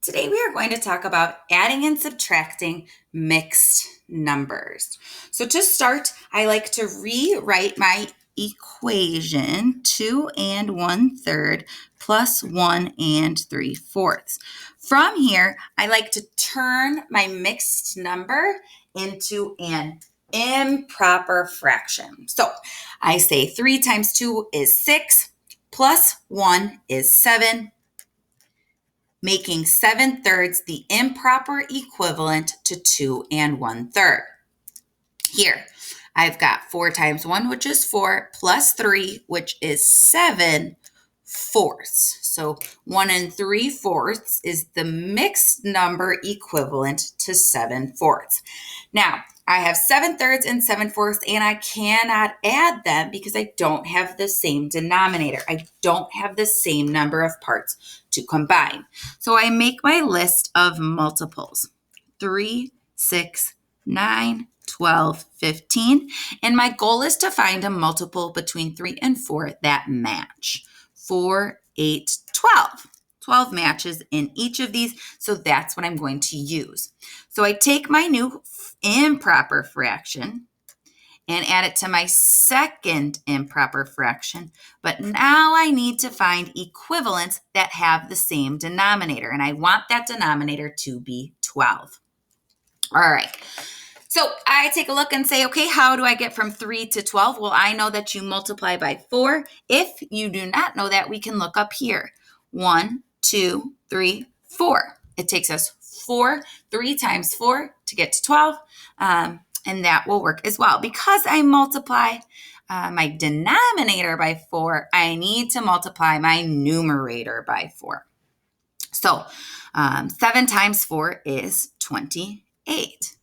Today we are going to talk about adding and subtracting mixed numbers. So to start, I like to rewrite my equation 2 and 1/3 plus 1 and 3/4. From here, I like to turn my mixed number into an improper fraction. So I say 3 times 2 is 6, plus 1 is 7, making 7/3 the improper equivalent to 2 and 1/3. Here, I've got 4 times 1, which is 4, plus 3, which is 7/4. So 1 and 3/4 is the mixed number equivalent to 7/4. Now, I have 7/3 and 7/4, and I cannot add them because I don't have the same denominator. I don't have the same number of parts to combine. So I make my list of multiples: 3, 6, 9, 12, 15. And my goal is to find a multiple between 3 and 4 that match. 4, 8, 12. 12 matches in each of these, so that's what I'm going to use. So I take my new improper fraction and add it to my second improper fraction, but now I need to find equivalents that have the same denominator, and I want that denominator to be 12. All right. So I take a look and say, okay, how do I get from 3 to 12? Well, I know that you multiply by 4. If you do not know that, we can look up here. 1, 2, 3, 4. It takes us 3 times 4 to get to 12, and that will work as well. Because I multiply my denominator by 4, I need to multiply my numerator by 4. So 7 times 4 is 28.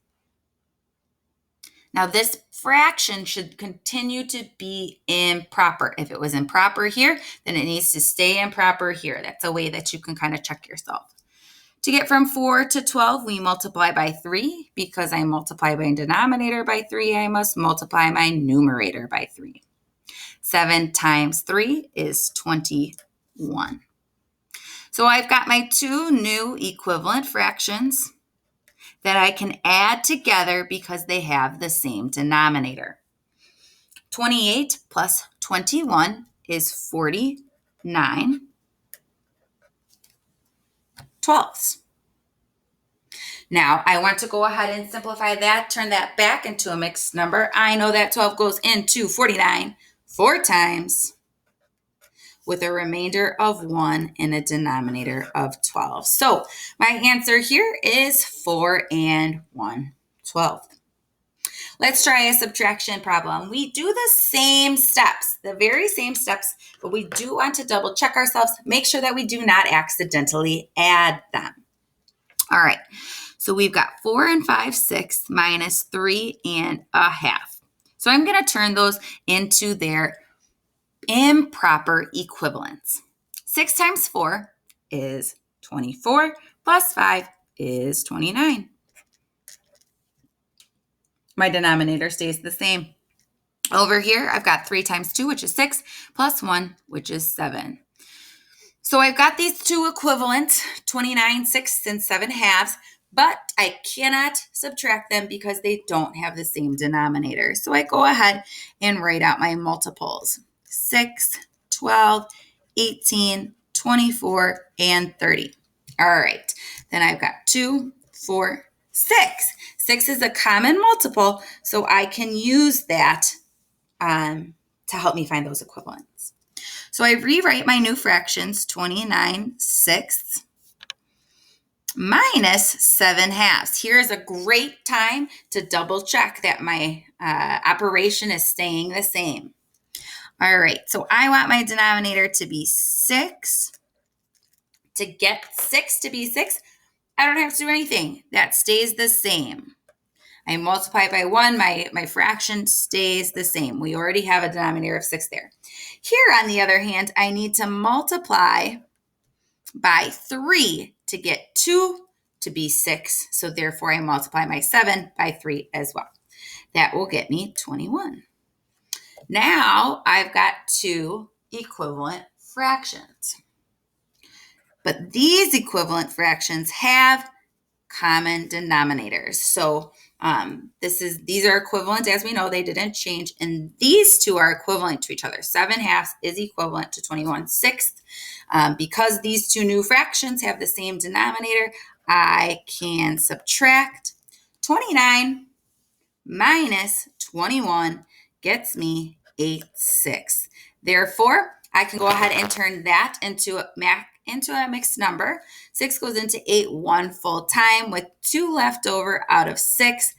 Now, this fraction should continue to be improper. If it was improper here, then it needs to stay improper here. That's a way that you can kind of check yourself. To get from 4 to 12, we multiply by 3. Because I multiply my denominator by 3, I must multiply my numerator by 3. 7 times 3 is 21. So I've got my two new equivalent fractions that I can add together because they have the same denominator. 28 plus 21 is 49 twelfths. Now, I want to go ahead and simplify that, turn that back into a mixed number. I know that 12 goes into 49 4 times, with a remainder of 1 and a denominator of 12. So my answer here is 4 and 1/12. Let's try a subtraction problem. We do the same steps, the very same steps, but we do want to double check ourselves, make sure that we do not accidentally add them. All right, so we've got 4 and 5/6 minus 3 and a half. So I'm going to turn those into their improper equivalents. 6 times 4 is 24, plus 5 is 29. My denominator stays the same. Over here, I've got 3 times 2, which is 6, plus 1, which is 7. So I've got these two equivalents, 29 6 and 7 halves, but I cannot subtract them because they don't have the same denominator. So I go ahead and write out my multiples: 6, 12, 18, 24, and 30. All right, then I've got 2, 4, 6. 6 is a common multiple, so I can use that to help me find those equivalents. So I rewrite my new fractions: 29 sixths minus 7 halves. Here is a great time to double check that my operation is staying the same. All right, so I want my denominator to be 6. To get 6 to be 6, I don't have to do anything. That stays the same. I multiply by 1, my fraction stays the same. We already have a denominator of 6 there. Here, on the other hand, I need to multiply by 3 to get 2 to be 6. So therefore, I multiply my 7 by 3 as well. That will get me 21. Now, I've got two equivalent fractions. But these equivalent fractions have common denominators. So these are equivalent, as we know, they didn't change, and these two are equivalent to each other. 7/2 is equivalent to 21/6. Because these two new fractions have the same denominator, I can subtract 29 minus 21 gets me 8/6. Therefore, I can go ahead and turn that into a mixed number. 6 goes into 8 one full time with 2 left over out of 6.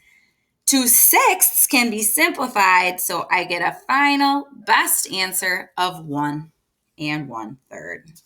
2/6 can be simplified, so I get a final best answer of 1 1/3.